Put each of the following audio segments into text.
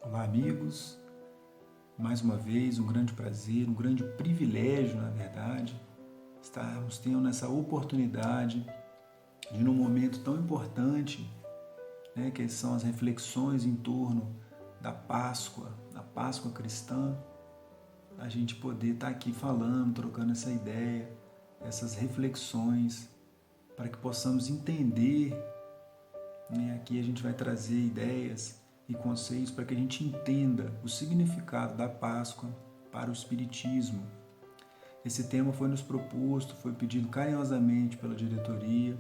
Olá, amigos. Mais uma vez, um grande prazer, um grande privilégio, na verdade, estarmos tendo essa oportunidade de, num momento tão importante, que são as reflexões em torno da Páscoa cristã, a gente poder estar aqui falando, trocando essa ideia, essas reflexões, para que possamos entender. Aqui a gente vai trazer ideias e conceitos para que a gente entenda o significado da Páscoa para o Espiritismo. Esse tema foi nos proposto, foi pedido carinhosamente pela diretoria,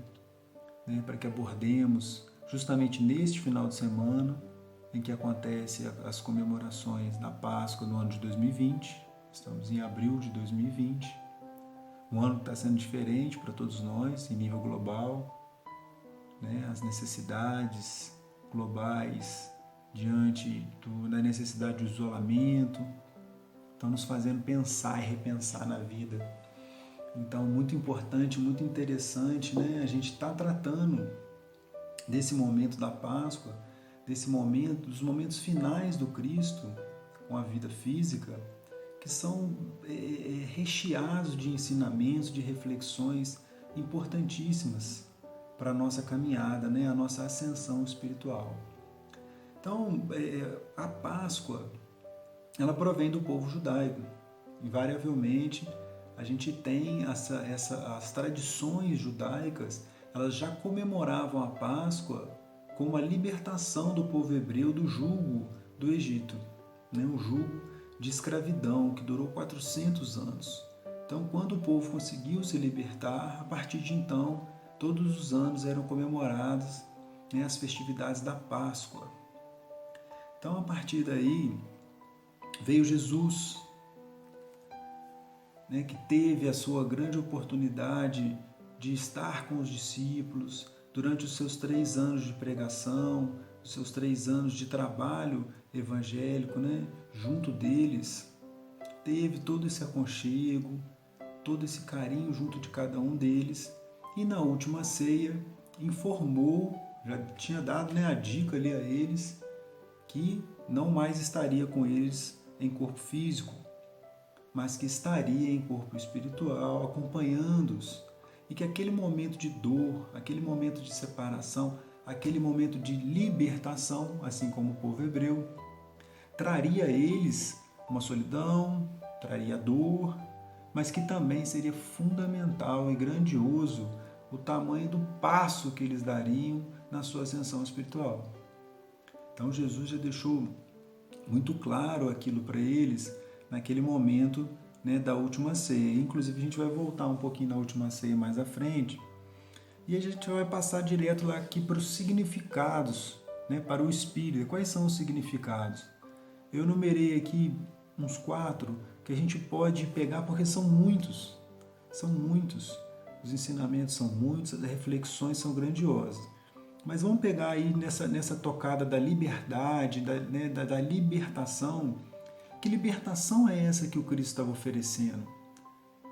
para que abordemos justamente neste final de semana em que acontece as comemorações da Páscoa no ano de 2020. Estamos em abril de 2020, um ano que está sendo diferente para todos nós em nível global, as necessidades globais diante da necessidade do isolamento estão nos fazendo pensar e repensar na vida. Então, muito importante, muito interessante, a gente está tratando desse momento da Páscoa, desse momento, dos momentos finais do Cristo com a vida física, que são recheados de ensinamentos, de reflexões importantíssimas para a nossa caminhada, a nossa ascensão espiritual. Então, a Páscoa, ela provém do povo judaico. Invariavelmente, a gente tem as tradições judaicas, elas já comemoravam a Páscoa como a libertação do povo hebreu do jugo do Egito, o jugo de escravidão que durou 400 anos. Então, quando o povo conseguiu se libertar, a partir de então, todos os anos eram comemoradas as festividades da Páscoa. Então, a partir daí, veio Jesus, que teve a sua grande oportunidade de estar com os discípulos durante os seus 3 anos de pregação, os seus 3 anos de trabalho evangélico, junto deles. Teve todo esse aconchego, todo esse carinho junto de cada um deles. E na última ceia, informou, já tinha dado a dica ali a eles, que não mais estaria com eles em corpo físico, mas que estaria em corpo espiritual, acompanhando-os, e que aquele momento de dor, aquele momento de separação, aquele momento de libertação, assim como o povo hebreu, traria a eles uma solidão, traria dor, mas que também seria fundamental e grandioso o tamanho do passo que eles dariam na sua ascensão espiritual. Então Jesus já deixou muito claro aquilo para eles naquele momento da última ceia. Inclusive a gente vai voltar um pouquinho na última ceia mais à frente e a gente vai passar direto lá aqui para os significados, para o Espírito. Quais são os significados? Eu numerei aqui uns 4 que a gente pode pegar porque são muitos. Os ensinamentos são muitos, as reflexões são grandiosas. Mas vamos pegar aí nessa tocada da liberdade, da libertação. Que libertação é essa que o Cristo estava oferecendo?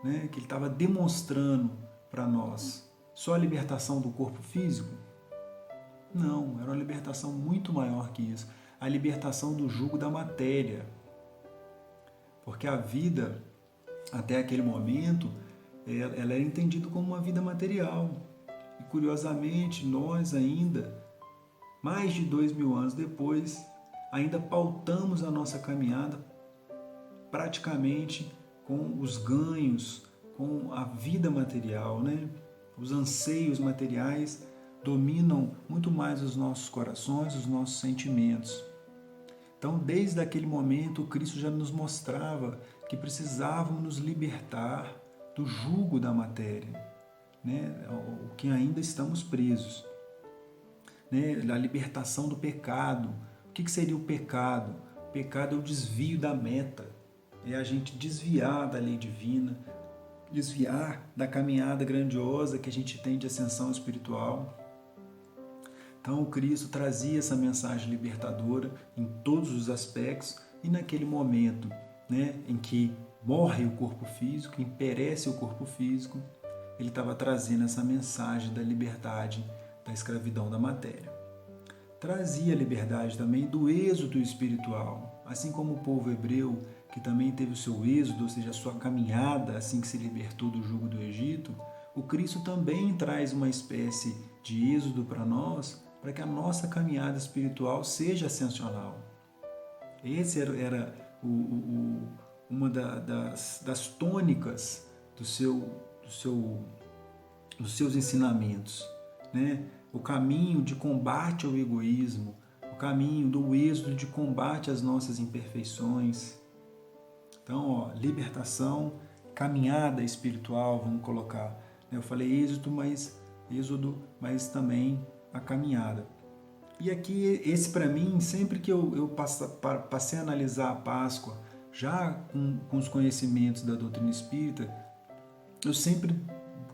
Que ele estava demonstrando para nós? Só a libertação do corpo físico? Não, era uma libertação muito maior que isso. A libertação do jugo da matéria. Porque a vida, até aquele momento, ela era entendida como uma vida material. E curiosamente, nós ainda, mais de 2000 anos depois, ainda pautamos a nossa caminhada praticamente com os ganhos, com a vida material, Os anseios materiais dominam muito mais os nossos corações, os nossos sentimentos. Então, desde aquele momento, o Cristo já nos mostrava que precisávamos nos libertar do jugo da matéria, o que ainda estamos presos, da libertação do pecado. O que seria o pecado? O pecado é o desvio da meta, é a gente desviar da lei divina, desviar da caminhada grandiosa que a gente tem de ascensão espiritual. Então o Cristo trazia essa mensagem libertadora em todos os aspectos e naquele momento em que morre o corpo físico, em perece o corpo físico, ele estava trazendo essa mensagem da liberdade da escravidão da matéria. trazia a liberdade também do êxodo espiritual. Assim como o povo hebreu, que também teve o seu êxodo, ou seja, a sua caminhada assim que se libertou do jugo do Egito, o Cristo também traz uma espécie de êxodo para nós, para que a nossa caminhada espiritual seja ascensional. Esse era uma das tônicas dos seus ensinamentos, né? O caminho de combate ao egoísmo, o caminho do êxodo de combate às nossas imperfeições. Então, libertação, caminhada espiritual, vamos colocar. Eu falei êxodo, mas também a caminhada. E aqui, esse para mim, sempre que eu passei a analisar a Páscoa, já com os conhecimentos da doutrina espírita, eu sempre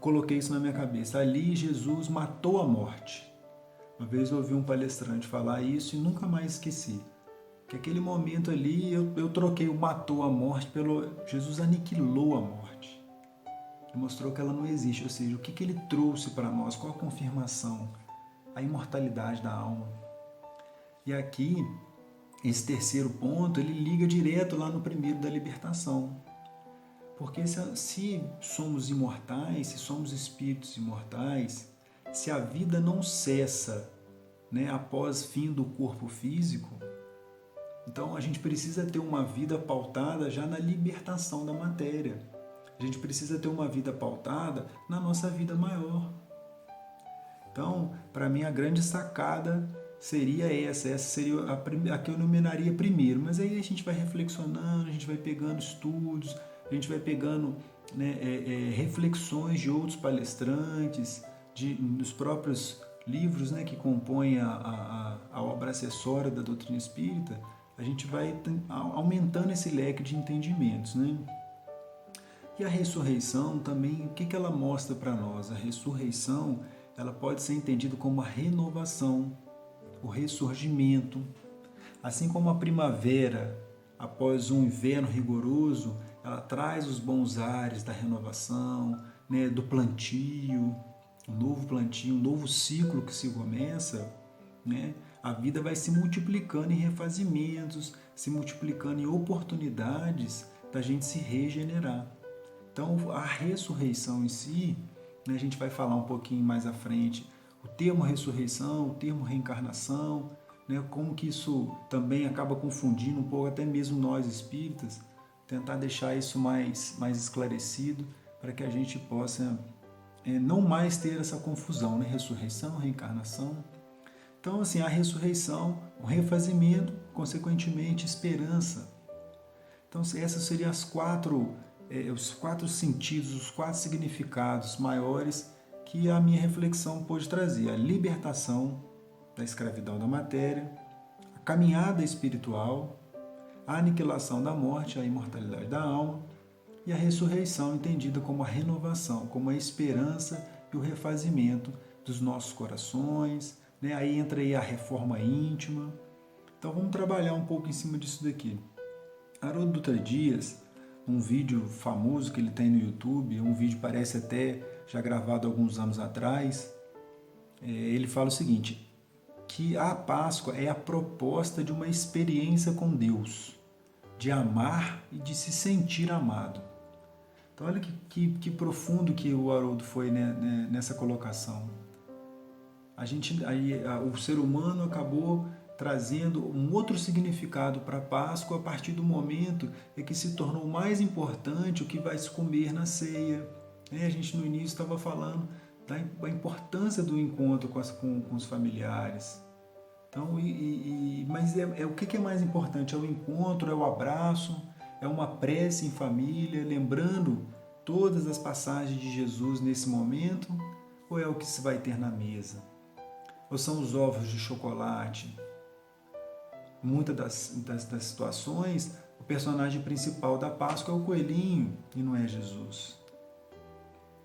coloquei isso na minha cabeça. Ali Jesus matou a morte. Uma vez eu ouvi um palestrante falar isso e nunca mais esqueci. Que aquele momento ali eu troquei o matou a morte pelo Jesus aniquilou a morte. Ele mostrou que ela não existe, ou seja, o que ele trouxe para nós, qual a confirmação? A imortalidade da alma. E aqui, esse terceiro ponto, ele liga direto lá no primeiro da libertação. Porque se somos imortais, se somos espíritos imortais, se a vida não cessa, né, após fim do corpo físico, então a gente precisa ter uma vida pautada já na libertação da matéria. A gente precisa ter uma vida pautada na nossa vida maior. Então, para mim, a grande sacada seria essa seria a que eu nomearia primeiro, mas aí a gente vai reflexionando, a gente vai pegando estudos, a gente vai pegando, né, reflexões de outros palestrantes, dos próprios livros, né, que compõem a obra acessória da doutrina espírita, a gente vai aumentando esse leque de entendimentos, né? E a ressurreição também, o que ela mostra para nós? A ressurreição, ela pode ser entendida como a renovação, o ressurgimento. Assim como a primavera, após um inverno rigoroso, ela traz os bons ares da renovação, né, do plantio, um novo ciclo que se começa, né? A vida vai se multiplicando em refazimentos, se multiplicando em oportunidades da gente se regenerar. Então, a ressurreição em si, né, a gente vai falar um pouquinho mais à frente, o termo ressurreição, o termo reencarnação, né, como que isso também acaba confundindo um pouco até mesmo nós espíritas, tentar deixar isso mais esclarecido para que a gente possa não mais ter essa confusão, né? Ressurreição, reencarnação. Então, assim, a ressurreição, o refazimento, consequentemente, esperança. Então, essas seriam os quatro sentidos, os quatro significados maiores que a minha reflexão pôde trazer. A libertação da escravidão da matéria, a caminhada espiritual, a aniquilação da morte, a imortalidade da alma, e a ressurreição entendida como a renovação, como a esperança e o refazimento dos nossos corações, né? Aí entra aí a reforma íntima. Então vamos trabalhar um pouco em cima disso daqui. Haroldo Dutra Dias, um vídeo famoso que ele tem no YouTube, um vídeo parece até já gravado alguns anos atrás, ele fala o seguinte, que a Páscoa é a proposta de uma experiência com Deus, de amar e de se sentir amado. Então olha que profundo que o Haroldo foi, né, nessa colocação. O ser humano acabou trazendo um outro significado para a Páscoa a partir do momento em que se tornou mais importante o que vai se comer na ceia. A gente no início estava falando da importância do encontro com os familiares. Então, mas o que é mais importante? É o encontro, é o abraço, é uma prece em família, lembrando todas as passagens de Jesus nesse momento, ou é o que se vai ter na mesa? Ou são os ovos de chocolate? Muitas das situações, o personagem principal da Páscoa é o coelhinho e não é Jesus.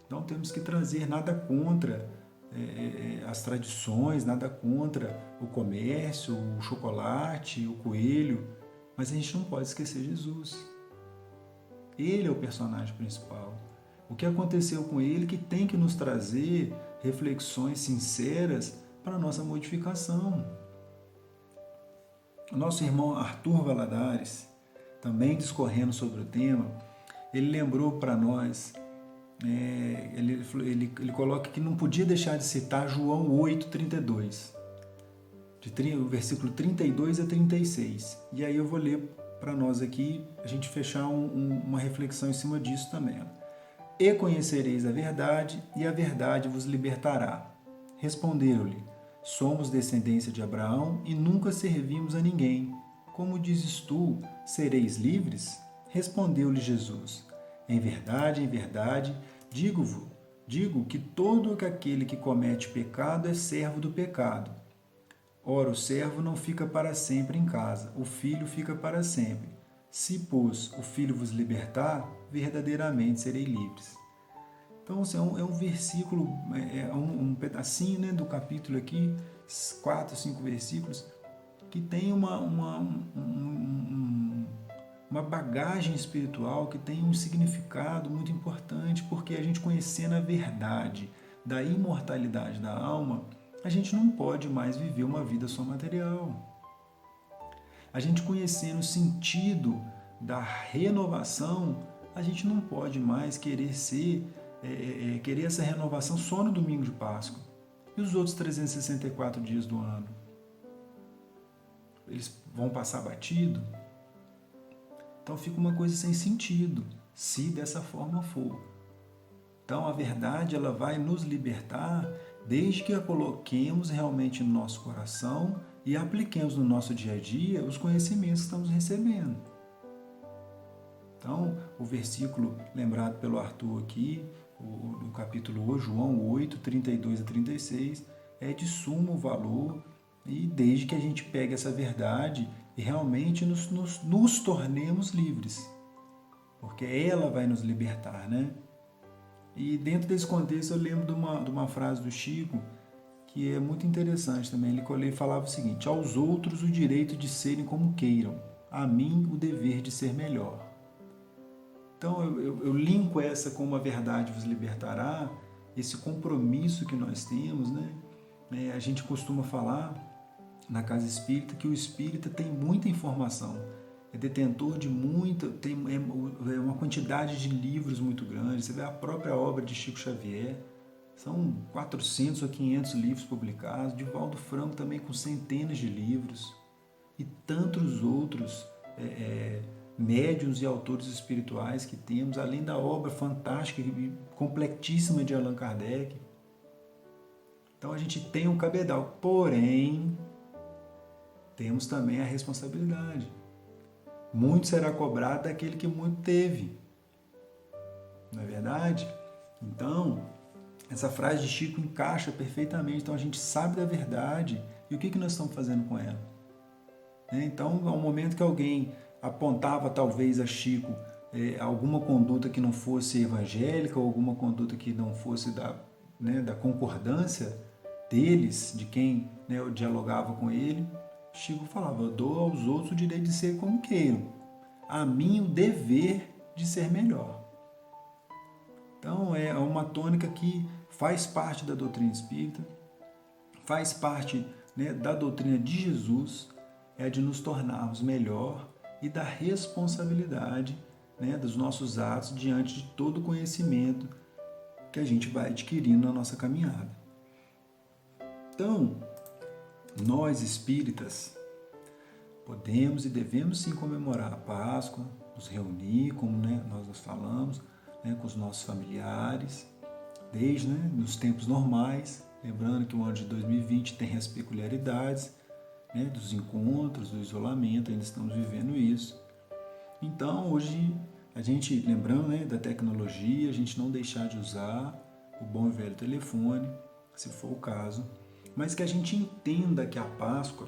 Então temos que trazer nada contra as tradições, nada contra o comércio, o chocolate, o coelho, mas a gente não pode esquecer Jesus. Ele é o personagem principal. O que aconteceu com ele que tem que nos trazer reflexões sinceras para a nossa modificação. O nosso irmão Arthur Valadares, também discorrendo sobre o tema, ele lembrou para nós, ele coloca que não podia deixar de citar João 8:32, o versículo 32 a 36. E aí eu vou ler para nós aqui, a gente fechar uma reflexão em cima disso também. E conhecereis a verdade, e a verdade vos libertará. Responderam-lhe: somos descendência de Abraão e nunca servimos a ninguém. Como dizes tu, sereis livres? Respondeu-lhe Jesus: em verdade, digo que todo aquele que comete pecado é servo do pecado. Ora, o servo não fica para sempre em casa, o filho fica para sempre. Se, pois, o filho vos libertar, verdadeiramente sereis livres. Então, assim, é um versículo, um pedacinho, né, do capítulo aqui, 4, 5 versículos, que tem uma bagagem espiritual, que tem um significado muito importante, porque a gente conhecendo a verdade da imortalidade da alma, a gente não pode mais viver uma vida só material. A gente conhecendo o sentido da renovação, a gente não pode mais querer querer essa renovação só no domingo de Páscoa. E os outros 364 dias do ano? Eles vão passar batido? Então fica uma coisa sem sentido, se dessa forma for. Então a verdade ela vai nos libertar desde que a coloquemos realmente no nosso coração e apliquemos no nosso dia a dia os conhecimentos que estamos recebendo. Então, o versículo lembrado pelo Arthur aqui, do capítulo João 8, 32 a 36, é de sumo valor, e desde que a gente pegue essa verdade e realmente nos tornemos livres, porque ela vai nos libertar, né? E dentro desse contexto eu lembro de uma frase do Chico, que é muito interessante também. Ele falava o seguinte: aos outros o direito de serem como queiram, a mim o dever de ser melhor. Então eu linko essa com a verdade vos libertará, esse compromisso que nós temos, né? A gente costuma falar na casa espírita que o espírita tem muita informação, é detentor de tem uma quantidade de livros muito grande. Você vê a própria obra de Chico Xavier, são 400 ou 500 livros publicados, Divaldo Franco também com centenas de livros, e tantos outros médiuns e autores espirituais que temos, além da obra fantástica e completíssima de Allan Kardec. Então a gente tem um cabedal, porém temos também a responsabilidade. Muito será cobrado daquele que muito teve. Não é verdade? Então, essa frase de Chico encaixa perfeitamente. Então a gente sabe da verdade e o que nós estamos fazendo com ela. Então, ao momento que alguém apontava talvez a Chico alguma conduta que não fosse evangélica ou alguma conduta que não fosse da concordância deles, de quem dialogava com ele, Chico falava: eu dou aos outros o direito de ser como queiram, a mim o dever de ser melhor. Então é uma tônica que faz parte da doutrina espírita, faz parte da doutrina de Jesus, é de nos tornarmos melhor e da responsabilidade dos nossos atos diante de todo o conhecimento que a gente vai adquirindo na nossa caminhada. Então, nós espíritas podemos e devemos sim comemorar a Páscoa, nos reunir, como nós falamos, com os nossos familiares, desde nos tempos normais, lembrando que o ano de 2020 tem as peculiaridades dos encontros, do isolamento, ainda estamos vivendo isso. Então, hoje, a gente, lembrando da tecnologia, a gente não deixar de usar o bom e velho telefone, se for o caso, mas que a gente entenda que a Páscoa,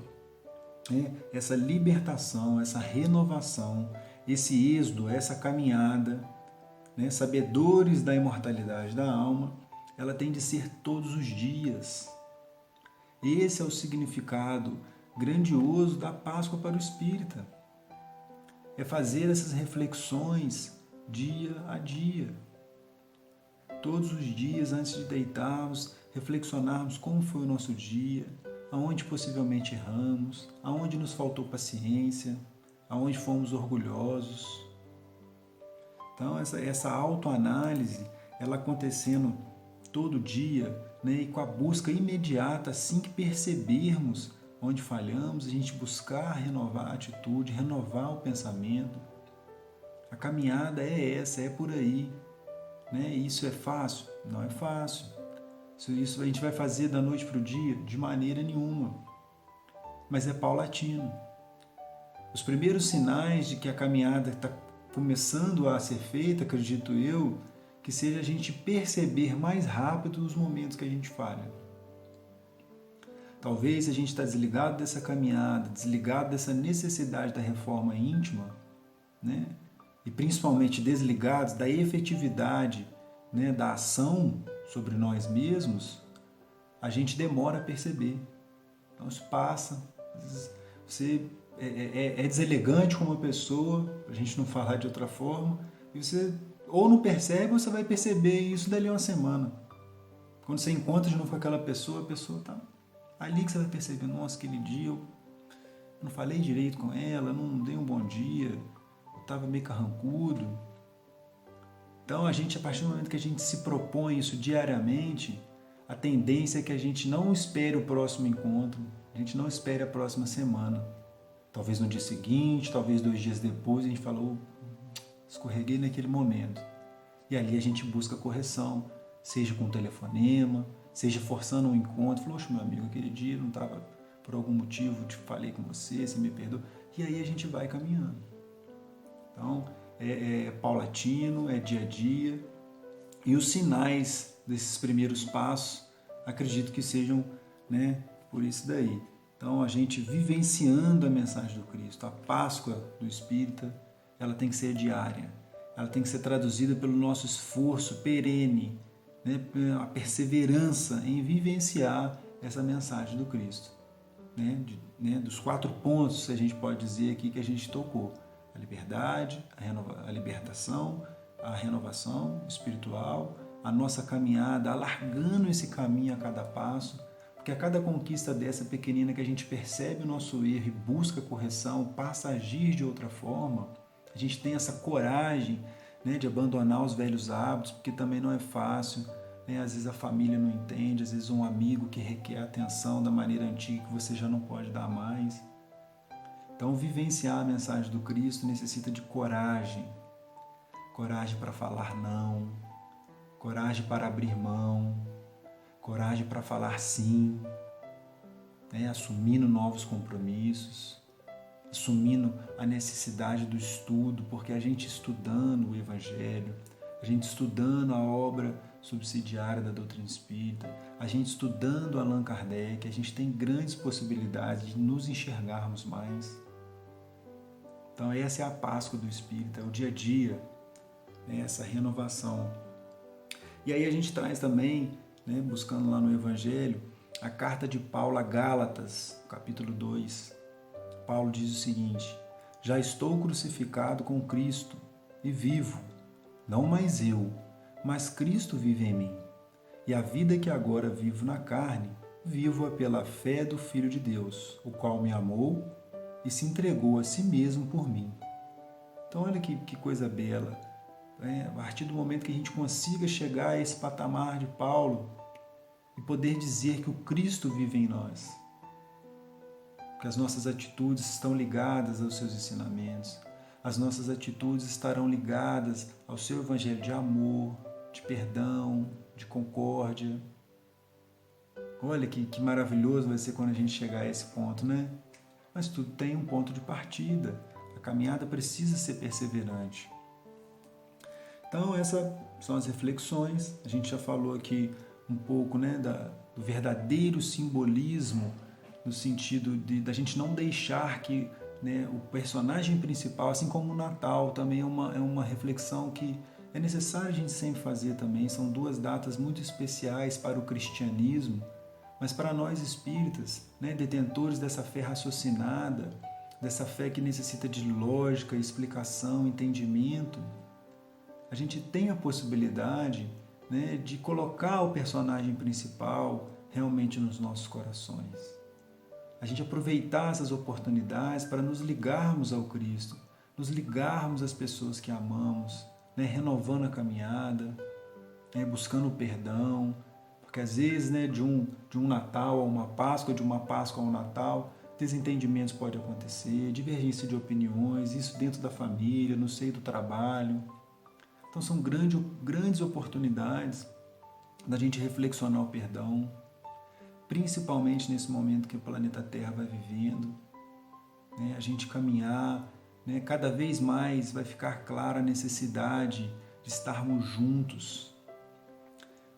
essa libertação, essa renovação, esse êxodo, essa caminhada, sabedores da imortalidade da alma, ela tem de ser todos os dias. Esse é o significado grandioso da Páscoa para o espírita. É fazer essas reflexões dia a dia. Todos os dias, antes de deitarmos, reflexionarmos como foi o nosso dia, aonde possivelmente erramos, aonde nos faltou paciência, aonde fomos orgulhosos. Então, essa autoanálise, ela acontecendo todo dia, né, e com a busca imediata, assim que percebermos onde falhamos, a gente buscar renovar a atitude, renovar o pensamento. A caminhada é essa, é por aí. Né? Isso é fácil? Não é fácil. Isso a gente vai fazer da noite para o dia? De maneira nenhuma. Mas é paulatino. Os primeiros sinais de que a caminhada está começando a ser feita, acredito eu, que seja a gente perceber mais rápido os momentos que a gente falha. Talvez a gente está desligado dessa caminhada, desligado dessa necessidade da reforma íntima, né? E principalmente desligados da efetividade, né, da ação sobre nós mesmos, a gente demora a perceber. Então isso passa, você é deselegante com uma pessoa, a gente não falar de outra forma, e você ou não percebe ou você vai perceber isso dali a uma semana. Quando você encontra de novo com aquela pessoa, a pessoa está ali que você vai perceber, nossa, aquele dia eu não falei direito com ela, não dei um bom dia, eu estava meio carrancudo. Então, a partir do momento que a gente se propõe isso diariamente, a tendência é que a gente não espere o próximo encontro, a gente não espere a próxima semana. Talvez no dia seguinte, talvez 2 dias depois, a gente falou, escorreguei naquele momento. E ali a gente busca correção, seja com um telefonema, seja forçando um encontro. Falou, meu amigo, aquele dia não estava, por algum motivo, te falei com você, você me perdoa. E aí a gente vai caminhando. Então, é paulatino, é dia a dia. E os sinais desses primeiros passos, acredito que sejam, né, por isso daí. Então, a gente vivenciando a mensagem do Cristo, a Páscoa do Espírita, ela tem que ser diária. Ela tem que ser traduzida pelo nosso esforço perene, né, a perseverança em vivenciar essa mensagem do Cristo. Dos 4 pontos, a gente pode dizer aqui que a gente tocou. A liberdade, a libertação, a renovação espiritual, a nossa caminhada, alargando esse caminho a cada passo, porque a cada conquista dessa pequenina que a gente percebe o nosso erro e busca correção, passa a agir de outra forma, a gente tem essa coragem, né, de abandonar os velhos hábitos, porque também não é fácil, né? Às vezes a família não entende, às vezes um amigo que requer atenção da maneira antiga que você já não pode dar mais. Então, vivenciar a mensagem do Cristo necessita de coragem. Coragem para falar não, coragem para abrir mão, coragem para falar sim, né? Assumindo novos compromissos, assumindo a necessidade do estudo, porque a gente estudando o Evangelho, a gente estudando a obra subsidiária da doutrina espírita, a gente estudando Allan Kardec, a gente tem grandes possibilidades de nos enxergarmos mais. Então essa é a Páscoa do Espírito, é o dia a dia, né, essa renovação. E aí a gente traz também, né, buscando lá no Evangelho, a carta de Paulo a Gálatas, capítulo 2. Paulo diz o seguinte: já estou crucificado com Cristo e vivo, não mais eu, mas Cristo vive em mim. E a vida que agora vivo na carne, vivo-a pela fé do Filho de Deus, o qual me amou e se entregou a si mesmo por mim. Então olha que coisa bela. A partir do momento que a gente consiga chegar a esse patamar de Paulo e poder dizer que o Cristo vive em nós, que as nossas atitudes estão ligadas aos seus ensinamentos, as nossas atitudes estarão ligadas ao seu evangelho de amor, de perdão, de concórdia. Olha que maravilhoso vai ser quando a gente chegar a esse ponto, né? Mas tudo tem um ponto de partida. A caminhada precisa ser perseverante. Então, essas são as reflexões. A gente já falou aqui um pouco, né, do verdadeiro simbolismo, no sentido da gente não deixar que, né, o personagem principal, assim como o Natal, também é uma reflexão que é necessário a gente sempre fazer também. São 2 datas muito especiais para o cristianismo, mas para nós espíritas, né, detentores dessa fé raciocinada, dessa fé que necessita de lógica, explicação, entendimento, a gente tem a possibilidade, né, de colocar o personagem principal realmente nos nossos corações. a gente aproveitar essas oportunidades para nos ligarmos ao Cristo, nos ligarmos às pessoas que amamos, né, renovando a caminhada, né, buscando o perdão, porque às vezes, né, de um Natal a uma Páscoa, de uma Páscoa a um Natal, desentendimentos podem acontecer, divergência de opiniões, isso dentro da família, no seio do trabalho. Então são grandes oportunidades da gente reflexionar o perdão, principalmente nesse momento que o planeta Terra vai vivendo, né, a gente caminhar, né, cada vez mais vai ficar clara a necessidade de estarmos juntos.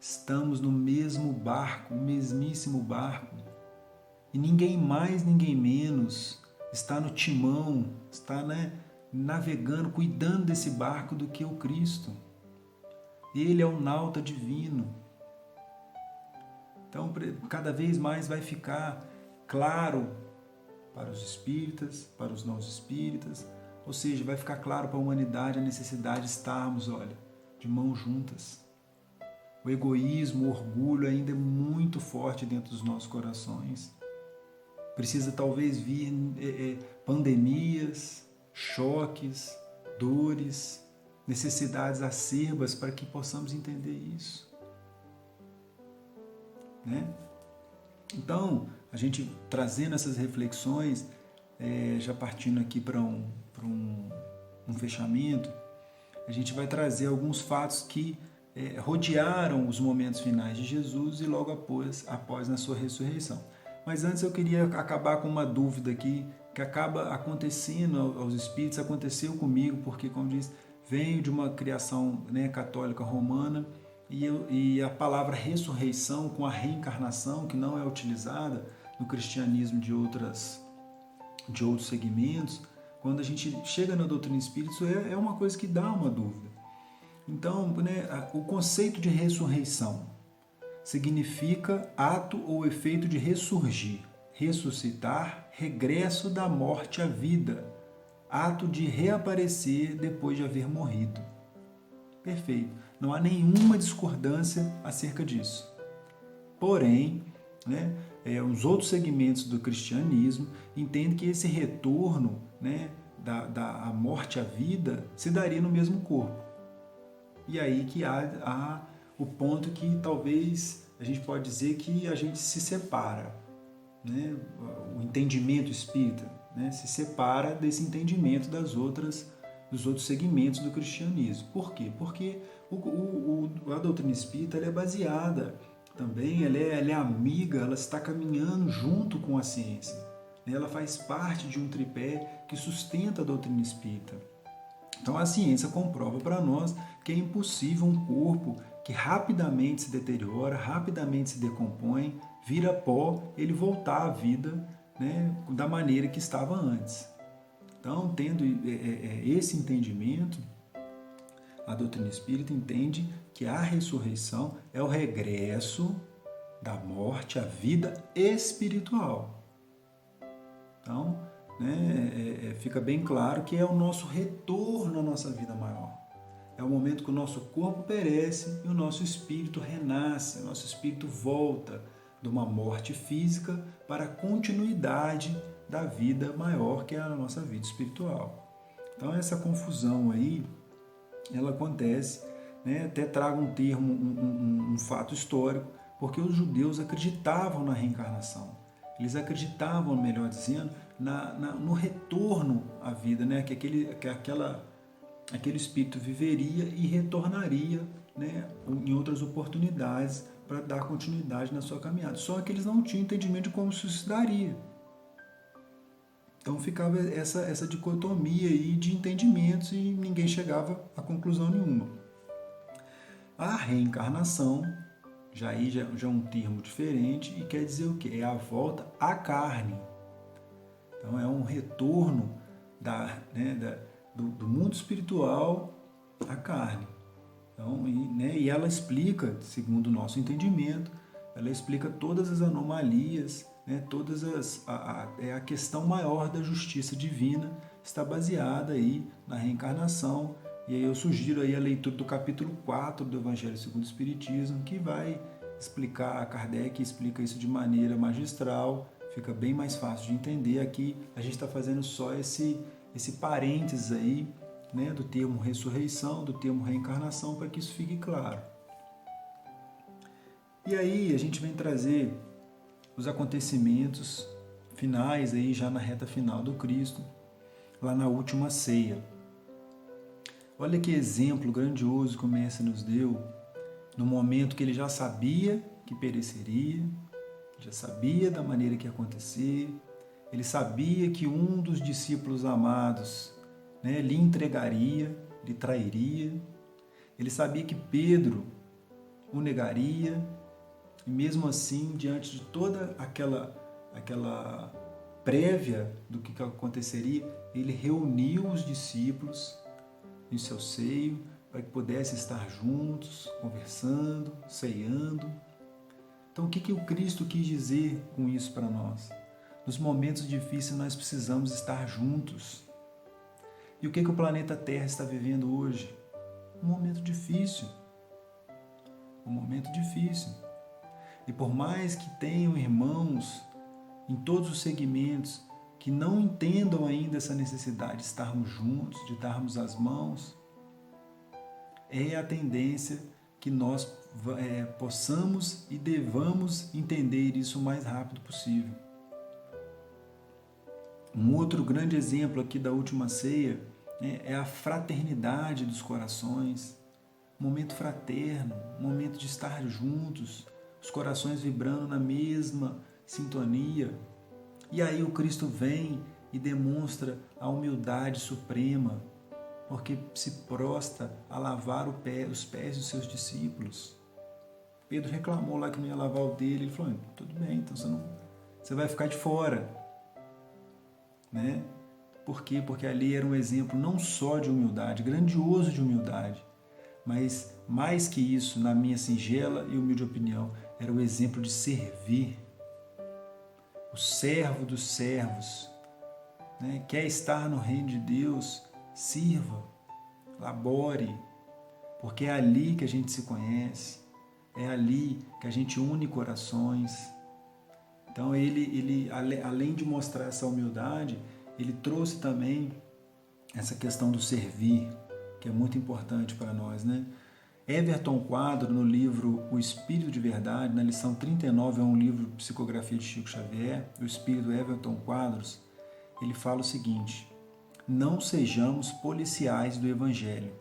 Estamos no mesmo barco, o mesmíssimo barco. E ninguém mais, ninguém menos está no timão, está, né, navegando, cuidando desse barco do que o Cristo. Ele é o nauta divino. Então, cada vez mais vai ficar claro para os espíritas, para os não espíritas, ou seja, vai ficar claro para a humanidade a necessidade de estarmos, olha, de mãos juntas. O egoísmo, o orgulho ainda é muito forte dentro dos nossos corações. Precisa talvez vir pandemias, choques, dores, necessidades acerbas para que possamos entender isso. Né? Então, a gente trazendo essas reflexões, já partindo aqui para um fechamento, a gente vai trazer alguns fatos que rodearam os momentos finais de Jesus e logo após na sua ressurreição. Mas antes eu queria acabar com uma dúvida aqui, que acaba acontecendo aos espíritos, aconteceu comigo, porque, como diz, venho de uma criação, né, católica romana, e a palavra ressurreição com a reencarnação, que não é utilizada no cristianismo de outros segmentos, quando a gente chega na doutrina espírita, isso é uma coisa que dá uma dúvida. Então, né, o conceito de ressurreição significa ato ou efeito de ressurgir, ressuscitar, regresso da morte à vida, ato de reaparecer depois de haver morrido. Perfeito. Não há nenhuma discordância acerca disso. Porém, né, os outros segmentos do cristianismo entendem que esse retorno, né, da morte à vida se daria no mesmo corpo. E aí que há o ponto que talvez a gente pode dizer que a gente se separa, né? O entendimento espírita, né, se separa desse entendimento dos outros segmentos do cristianismo. Por quê? Porque a doutrina espírita ela é baseada também, ela é amiga, ela está caminhando junto com a ciência. Ela faz parte de um tripé que sustenta a doutrina espírita. Então a ciência comprova para nós que é impossível um corpo que rapidamente se deteriora, rapidamente se decompõe, vira pó, ele voltar à vida, né, da maneira que estava antes. Então, tendo esse entendimento, a doutrina espírita entende que a ressurreição é o regresso da morte à vida espiritual. Então, né, fica bem claro que é o nosso retorno à nossa vida maior. É o momento que o nosso corpo perece e o nosso espírito renasce, o nosso espírito volta de uma morte física para a continuidade da vida maior, que é a nossa vida espiritual. Então essa confusão aí, ela acontece, né? Até trago um termo, um fato histórico, porque os judeus acreditavam na reencarnação. Eles acreditavam, melhor dizendo, no retorno à vida, né? Que aquele espírito viveria e retornaria, né, em outras oportunidades para dar continuidade na sua caminhada. Só que eles não tinham entendimento de como isso se daria. Então ficava essa dicotomia aí de entendimentos e ninguém chegava a conclusão nenhuma. A reencarnação já é um termo diferente e quer dizer o quê? É a volta à carne. Então é um retorno do mundo espiritual à carne. Então, e ela explica, segundo o nosso entendimento, ela explica todas as anomalias, né, a questão maior da justiça divina está baseada aí na reencarnação. E aí eu sugiro aí a leitura do capítulo 4 do Evangelho segundo o Espiritismo, que vai explicar, Kardec explica isso de maneira magistral, fica bem mais fácil de entender. Aqui a gente está fazendo só esse parênteses aí, né, do termo ressurreição, do termo reencarnação, para que isso fique claro. E aí a gente vem trazer os acontecimentos finais, aí já na reta final do Cristo, lá na última ceia. Olha que exemplo grandioso que o Mestre nos deu, no momento que ele já sabia que pereceria, já sabia da maneira que ia acontecer, ele sabia que um dos discípulos amados, né, lhe entregaria, lhe trairia, ele sabia que Pedro o negaria, e mesmo assim, diante de toda aquela prévia do que aconteceria, ele reuniu os discípulos em seu seio para que pudessem estar juntos, conversando, ceando. Então, o que o Cristo quis dizer com isso para nós? Nos momentos difíceis nós precisamos estar juntos. E o que o planeta Terra está vivendo hoje? Um momento difícil. Um momento difícil. E por mais que tenham irmãos em todos os segmentos que não entendam ainda essa necessidade de estarmos juntos, de darmos as mãos, é a tendência que nós possamos e devamos entender isso o mais rápido possível. Um outro grande exemplo aqui da última ceia, né, é a fraternidade dos corações, um momento fraterno, um momento de estar juntos, os corações vibrando na mesma sintonia. E aí o Cristo vem e demonstra a humildade suprema, porque se prostra a lavar os pés dos seus discípulos. Pedro reclamou lá que não ia lavar o dele, ele falou, tudo bem, então você vai ficar de fora. Né? Por quê? Porque ali era um exemplo não só de humildade, grandioso de humildade, mas mais que isso, na minha singela e humilde opinião, era o exemplo de servir. O servo dos servos, né? Quer estar no reino de Deus, sirva, labore, porque é ali que a gente se conhece, é ali que a gente une corações. Então ele além de mostrar essa humildade, ele trouxe também essa questão do servir, que é muito importante para nós, né? Everton Quadro, no livro O Espírito de Verdade, na lição 39, é um livro de psicografia de Chico Xavier, o Espírito Everton Quadros, ele fala o seguinte: não sejamos policiais do Evangelho,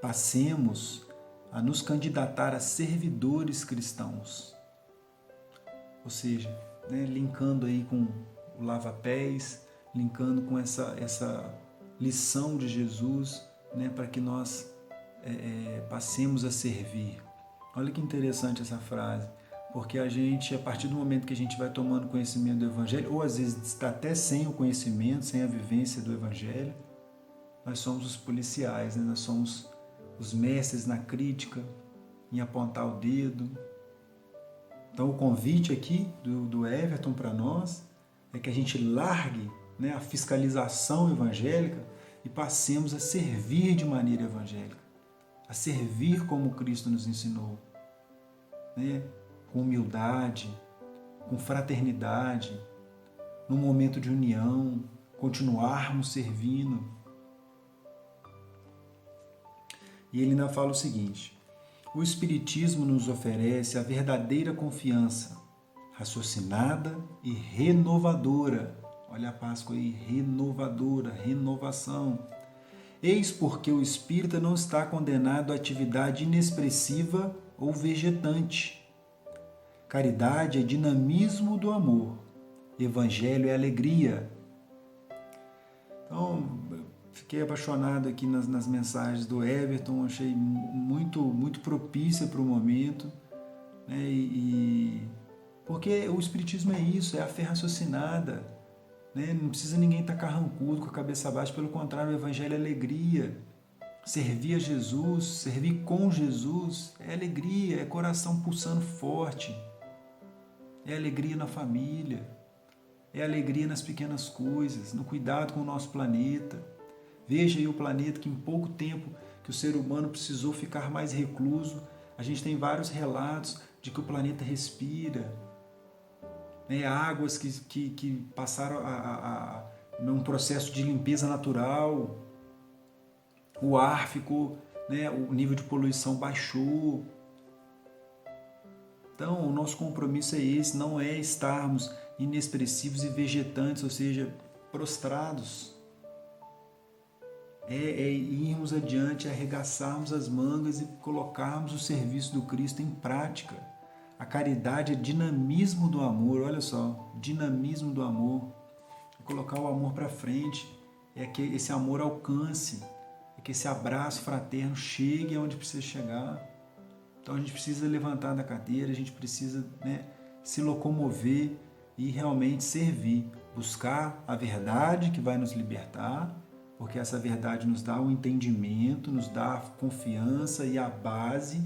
passemos a nos candidatar a servidores cristãos. Ou seja, né, linkando aí com o lava-pés, linkando com essa lição de Jesus, né, para que nós passemos a servir. Olha que interessante essa frase, porque a gente, a partir do momento que a gente vai tomando conhecimento do Evangelho, ou às vezes está até sem o conhecimento, sem a vivência do Evangelho, nós somos os policiais, né? Nós somos os mestres na crítica, em apontar o dedo. Então o convite aqui do Everton para nós é que a gente largue, né, a fiscalização evangélica e passemos a servir de maneira evangélica, a servir como Cristo nos ensinou, né? Com humildade, com fraternidade, num momento de união, continuarmos servindo. E ele ainda fala o seguinte: o Espiritismo nos oferece a verdadeira confiança, raciocinada e renovadora. Olha a Páscoa aí, renovadora, renovação. Eis porque o espírita não está condenado à atividade inexpressiva ou vegetante. Caridade é dinamismo do amor. Evangelho é alegria. Então, fiquei apaixonado aqui nas mensagens do Everton, achei muito propícia para o momento, né? Porque o Espiritismo é isso, é a fé raciocinada, né? Não precisa ninguém estar carrancudo, com a cabeça baixa, pelo contrário, o Evangelho é alegria. Servir a Jesus, servir com Jesus, é alegria, é coração pulsando forte, é alegria na família, é alegria nas pequenas coisas, no cuidado com o nosso planeta. Veja aí o planeta que em pouco tempo que o ser humano precisou ficar mais recluso, a gente tem vários relatos de que o planeta respira, né, águas que passaram num processo de limpeza natural, o ar ficou, né, o nível de poluição baixou. Então, o nosso compromisso é esse, não é estarmos inexpressivos e vegetantes, ou seja, prostrados. É irmos adiante, arregaçarmos as mangas e colocarmos o serviço do Cristo em prática. A caridade é dinamismo do amor, olha só, dinamismo do amor. É colocar o amor para frente, é que esse amor alcance, é que esse abraço fraterno chegue aonde precisa chegar. Então a gente precisa levantar da cadeira, a gente precisa, né, se locomover e realmente servir, buscar a verdade que vai nos libertar, porque essa verdade nos dá o entendimento, nos dá a confiança e a base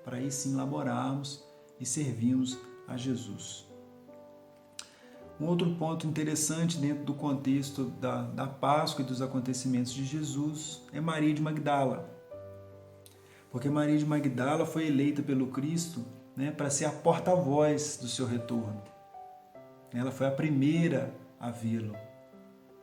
para aí sim laborarmos e servirmos a Jesus. Um outro ponto interessante dentro do contexto da Páscoa e dos acontecimentos de Jesus é Maria de Magdala. Porque Maria de Magdala foi eleita pelo Cristo, né, para ser a porta-voz do seu retorno. Ela foi a primeira a vê-lo.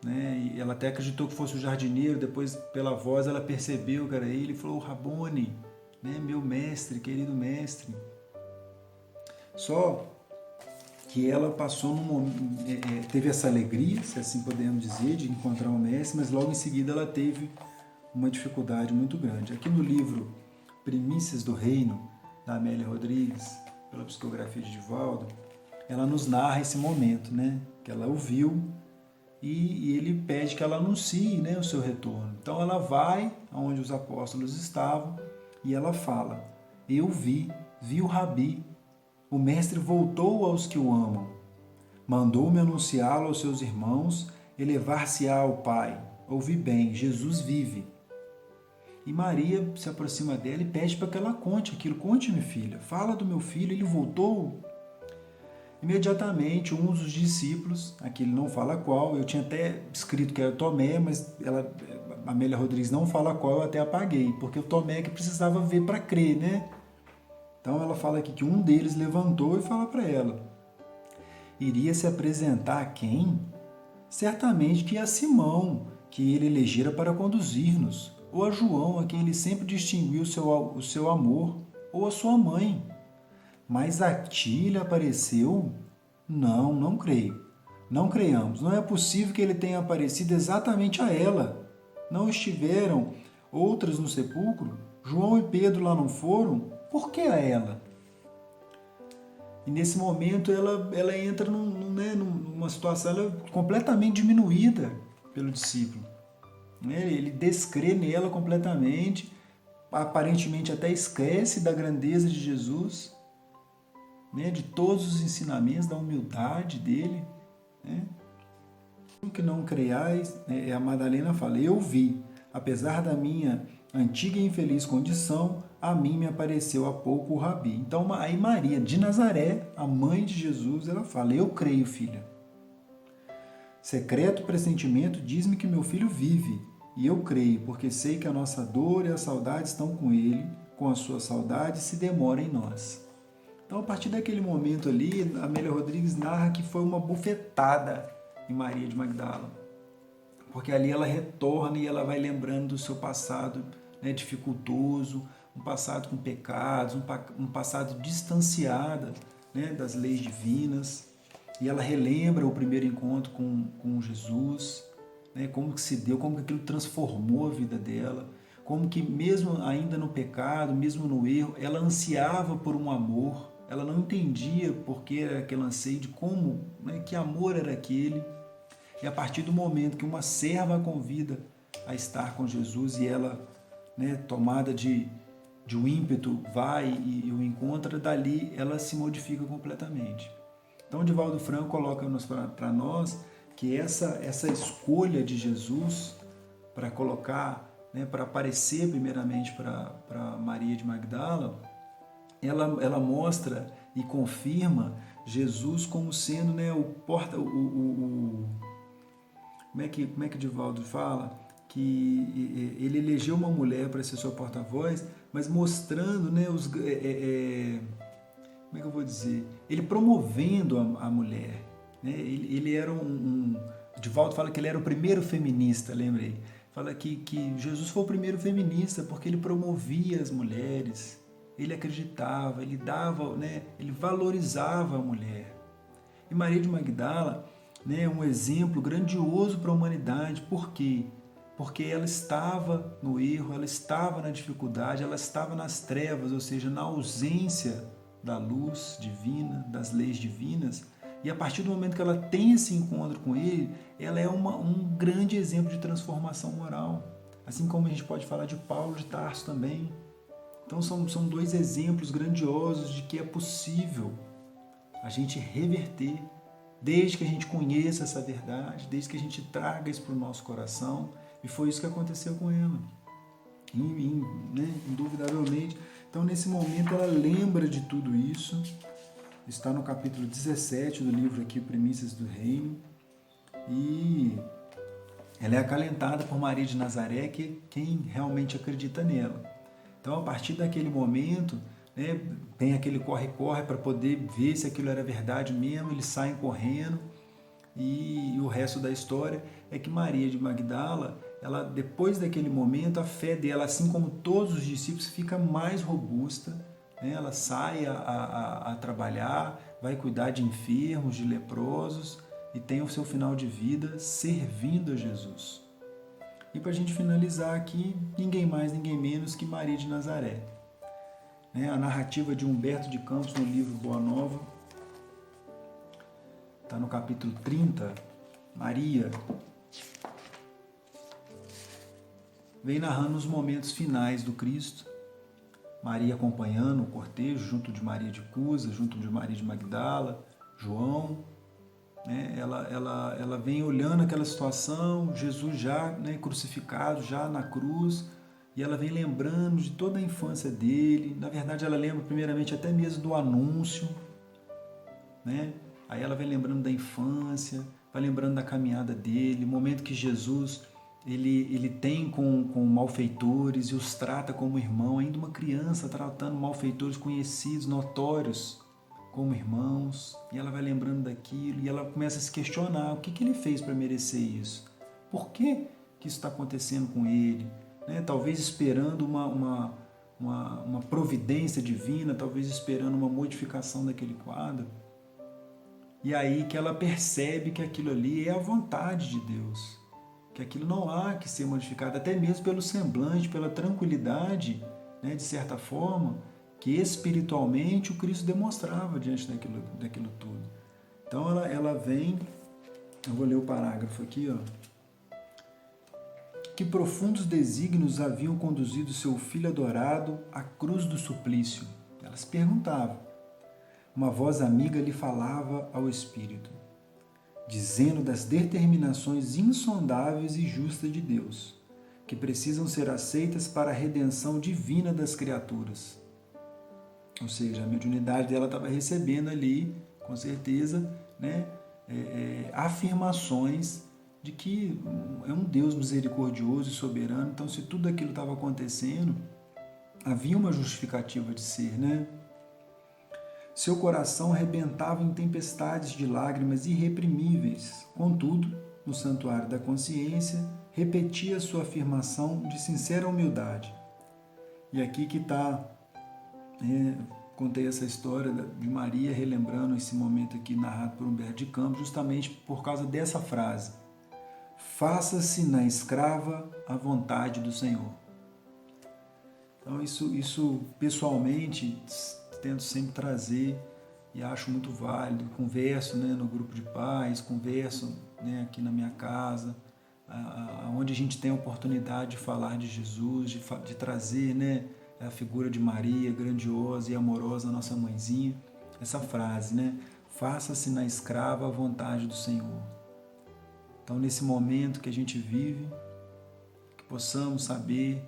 Né? E ela até acreditou que fosse o jardineiro, depois pela voz ela percebeu que era ele e falou: Rabone, né, meu mestre, querido mestre. Só que ela passou teve essa alegria, se assim podemos dizer, de encontrar o mestre, mas logo em seguida ela teve uma dificuldade muito grande. Aqui no livro Primícias do Reino, da Amélia Rodrigues, pela psicografia de Divaldo, ela nos narra esse momento, né? Que ela ouviu e ele pede que ela anuncie, né, o seu retorno. Então ela vai aonde os apóstolos estavam e ela fala: eu vi o Rabi, o mestre voltou aos que o amam, mandou-me anunciá-lo aos seus irmãos, elevar-se-á ao Pai. Ouvi bem, Jesus vive. E Maria se aproxima dela e pede para que ela conte aquilo. Conte, minha filha, fala do meu filho, ele voltou. Imediatamente, um dos discípulos, aqui ele não fala qual, eu tinha até escrito que era Tomé, mas a Amélia Rodrigues não fala qual, eu até apaguei, porque o Tomé é que precisava ver para crer, né? Então ela fala aqui que um deles levantou e fala para ela: iria se apresentar a quem? Certamente que a Simão, que ele elegera para conduzir-nos, ou a João, a quem ele sempre distinguiu o seu amor, ou a sua mãe. Mas a ti lhe apareceu? Não, não creio. Não creiamos. Não é possível que ele tenha aparecido exatamente a ela. Não estiveram outras no sepulcro? João e Pedro lá não foram? Por que a ela? E nesse momento ela entra numa situação completamente diminuída pelo discípulo. Ele descrê nela completamente, aparentemente até esquece da grandeza de Jesus, de todos os ensinamentos, da humildade dele. O que não creiais, a Madalena fala: eu vi, apesar da minha antiga e infeliz condição, a mim me apareceu há pouco o Rabi. Então aí Maria de Nazaré, a mãe de Jesus, ela fala: eu creio, filha. Secreto pressentimento diz-me que meu filho vive, e eu creio, porque sei que a nossa dor e a saudade estão com ele, com a sua saudade se demora em nós. Então, a partir daquele momento ali, a Amélia Rodrigues narra que foi uma bufetada em Maria de Magdala, porque ali ela retorna e ela vai lembrando do seu passado, dificultoso, um passado com pecados, um passado distanciada, das leis divinas, e ela relembra o primeiro encontro com Jesus, como que se deu, como que aquilo transformou a vida dela, como que mesmo ainda no pecado, mesmo no erro, ela ansiava por um amor, ela não entendia por que era aquele anseio, de como, que amor era aquele. E a partir do momento que uma serva a convida a estar com Jesus e ela, tomada de um ímpeto, vai e o encontra, dali ela se modifica completamente. Então, Divaldo Franco coloca para nós que essa escolha de Jesus para colocar, para aparecer primeiramente para Maria de Magdala, ela mostra e confirma Jesus como sendo o porta, como é que Divaldo fala? Que ele elegeu uma mulher para ser seu porta-voz, mas mostrando, como é que eu vou dizer? Ele promovendo a mulher, né? Ele era Divaldo fala que ele era o primeiro feminista, lembrei. Fala que Jesus foi o primeiro feminista porque ele promovia as mulheres, ele acreditava, ele dava, né? Ele valorizava a mulher. E Maria de Magdala, né, é um exemplo grandioso para a humanidade. Por quê? Porque ela estava no erro, ela estava na dificuldade, ela estava nas trevas, ou seja, na ausência da luz divina, das leis divinas. E a partir do momento que ela tem esse encontro com ele, ela é um grande exemplo de transformação moral. Assim como a gente pode falar de Paulo de Tarso também. Então são dois exemplos grandiosos de que é possível a gente reverter, desde que a gente conheça essa verdade, desde que a gente traga isso para o nosso coração. E foi isso que aconteceu com ela, né? Indubitavelmente. Então, nesse momento, ela lembra de tudo isso. Está no capítulo 17 do livro aqui, Primícias do Reino. E ela é acalentada por Maria de Nazaré, que é quem realmente acredita nela. Então, a partir daquele momento, né, tem aquele corre-corre para poder ver se aquilo era verdade mesmo. Eles saem correndo. E o resto da história é que Maria de Magdala, ela, depois daquele momento, a fé dela, assim como todos os discípulos, fica mais robusta, né? Ela sai a trabalhar, vai cuidar de enfermos, de leprosos e tem o seu final de vida servindo a Jesus. E para a gente finalizar aqui, ninguém mais, ninguém menos que Maria de Nazaré. Né? A narrativa de Humberto de Campos no livro Boa Nova, está no capítulo 30, Maria vem narrando os momentos finais do Cristo, Maria acompanhando o cortejo, junto de Maria de Cusa, junto de Maria de Magdala, João, né? Ela vem olhando aquela situação, Jesus já, né, crucificado, já na cruz, e ela vem lembrando de toda a infância dele. Na verdade, ela lembra primeiramente até mesmo do anúncio, né? Aí ela vai lembrando da infância, vai lembrando da caminhada dele, o momento que Jesus ele tem com malfeitores e os trata como irmão, ainda uma criança tratando malfeitores conhecidos, notórios como irmãos, e ela vai lembrando daquilo e ela começa a se questionar: o que ele fez para merecer isso? Por que isso está acontecendo com ele? Né? Talvez esperando uma providência divina, talvez esperando uma modificação daquele quadro. E aí que ela percebe que aquilo ali é a vontade de Deus, que aquilo não há que ser modificado, até mesmo pelo semblante, pela tranquilidade, né, de certa forma, que espiritualmente o Cristo demonstrava diante daquilo tudo. Então ela vem, eu vou ler o parágrafo aqui, ó. Que profundos desígnios haviam conduzido seu filho adorado à cruz do suplício? Elas perguntavam. Uma voz amiga lhe falava ao espírito, dizendo das determinações insondáveis e justas de Deus, que precisam ser aceitas para a redenção divina das criaturas. Ou seja, a mediunidade dela estava recebendo ali, com certeza, né, afirmações de que é um Deus misericordioso e soberano. Então, se tudo aquilo estava acontecendo, havia uma justificativa de ser, né? Seu coração rebentava em tempestades de lágrimas irreprimíveis. Contudo, no santuário da consciência, repetia sua afirmação de sincera humildade. E aqui que está, contei essa história de Maria, relembrando esse momento aqui narrado por Humberto de Campos, justamente por causa dessa frase: faça-se na escrava a vontade do Senhor. Então isso pessoalmente tento sempre trazer e acho muito válido. Converso, né, no grupo de pais, converso, né, aqui na minha casa, onde a gente tem a oportunidade de falar de Jesus, de trazer, né, a figura de Maria, grandiosa e amorosa, a nossa mãezinha. Essa frase, né, faça-se na escrava a vontade do Senhor. Então, nesse momento que a gente vive, que possamos saber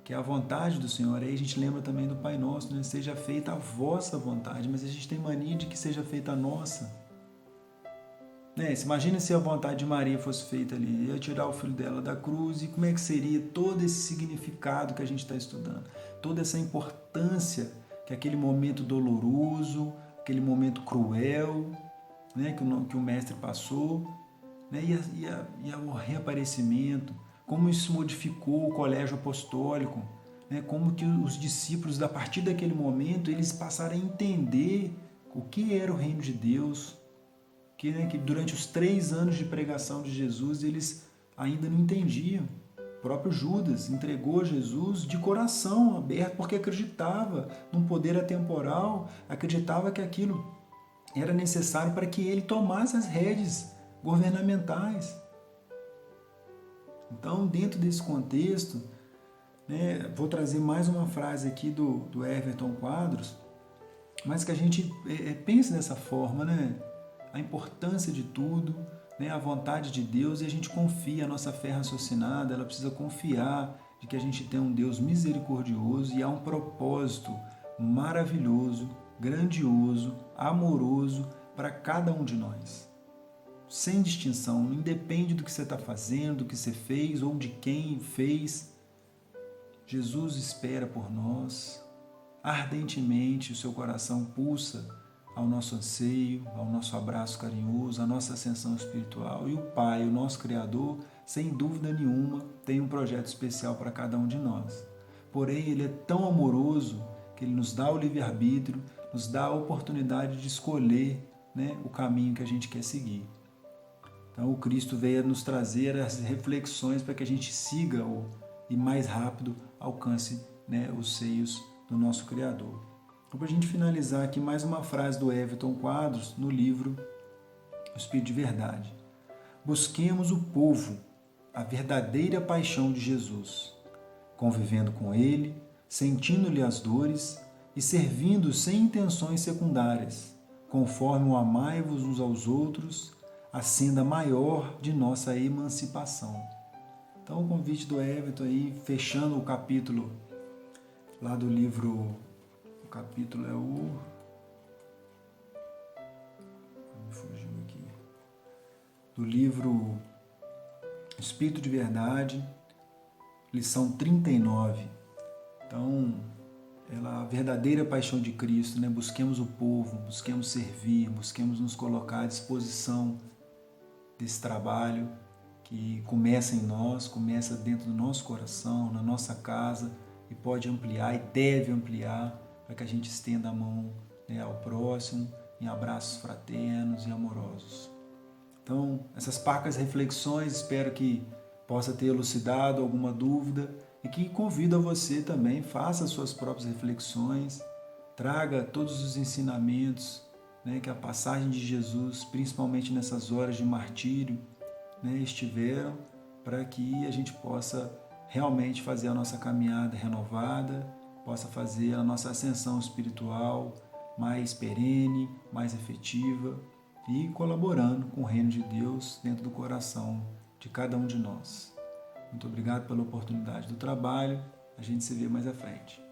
que é a vontade do Senhor. Aí a gente lembra também do Pai Nosso, né? Seja feita a vossa vontade, mas a gente tem mania de que seja feita a nossa. Né? Imagina se a vontade de Maria fosse feita ali, ia tirar o filho dela da cruz, e como é que seria todo esse significado que a gente está estudando, toda essa importância que aquele momento doloroso, aquele momento cruel, né, que o mestre passou, né, e o reaparecimento, como isso modificou o colégio apostólico, né, como que os discípulos, a partir daquele momento, eles passaram a entender o que era o reino de Deus, que durante os 3 anos de pregação de Jesus, eles ainda não entendiam. O próprio Judas entregou Jesus de coração aberto, porque acreditava num poder atemporal, acreditava que aquilo era necessário para que ele tomasse as rédeas governamentais. Então, dentro desse contexto, né, vou trazer mais uma frase aqui do Everton Quadros, mas que a gente pense dessa forma, né? A importância de tudo, né? A vontade de Deus, e a gente confia, a nossa fé raciocinada, ela precisa confiar de que a gente tem um Deus misericordioso e há um propósito maravilhoso, grandioso, amoroso para cada um de nós. Sem distinção, não independe do que você está fazendo, do que você fez ou de quem fez. Jesus espera por nós, ardentemente o seu coração pulsa ao nosso anseio, ao nosso abraço carinhoso, à nossa ascensão espiritual. E o Pai, o nosso Criador, sem dúvida nenhuma, tem um projeto especial para cada um de nós. Porém, Ele é tão amoroso que Ele nos dá o livre-arbítrio, nos dá a oportunidade de escolher, né, o caminho que a gente quer seguir. Então, o Cristo veio nos trazer as reflexões para que a gente siga e mais rápido alcance, né, os seios do nosso Criador. Então, para a gente finalizar aqui, mais uma frase do Everton Quadros no livro O Espírito de Verdade. Busquemos o povo, a verdadeira paixão de Jesus, convivendo com Ele, sentindo-lhe as dores e servindo sem intenções secundárias, conforme o amai-vos uns aos outros, a senda maior de nossa emancipação. Então, o convite do Everton aí, fechando o capítulo lá do livro. O capítulo é o... Me fugiu aqui. Do livro Espírito de Verdade, lição 39. Então, a verdadeira paixão de Cristo, né? Busquemos o povo, busquemos servir, busquemos nos colocar à disposição desse trabalho que começa em nós, começa dentro do nosso coração, na nossa casa, e pode ampliar e deve ampliar, para que a gente estenda a mão, né, ao próximo em abraços fraternos e amorosos. Então, essas parcas reflexões, espero que possa ter elucidado alguma dúvida e que convido a você também, faça as suas próprias reflexões, traga todos os ensinamentos, né, que a passagem de Jesus, principalmente nessas horas de martírio, né, estiveram, para que a gente possa realmente fazer a nossa caminhada renovada, possa fazer a nossa ascensão espiritual mais perene, mais efetiva e colaborando com o reino de Deus dentro do coração de cada um de nós. Muito obrigado pela oportunidade do trabalho. A gente se vê mais à frente.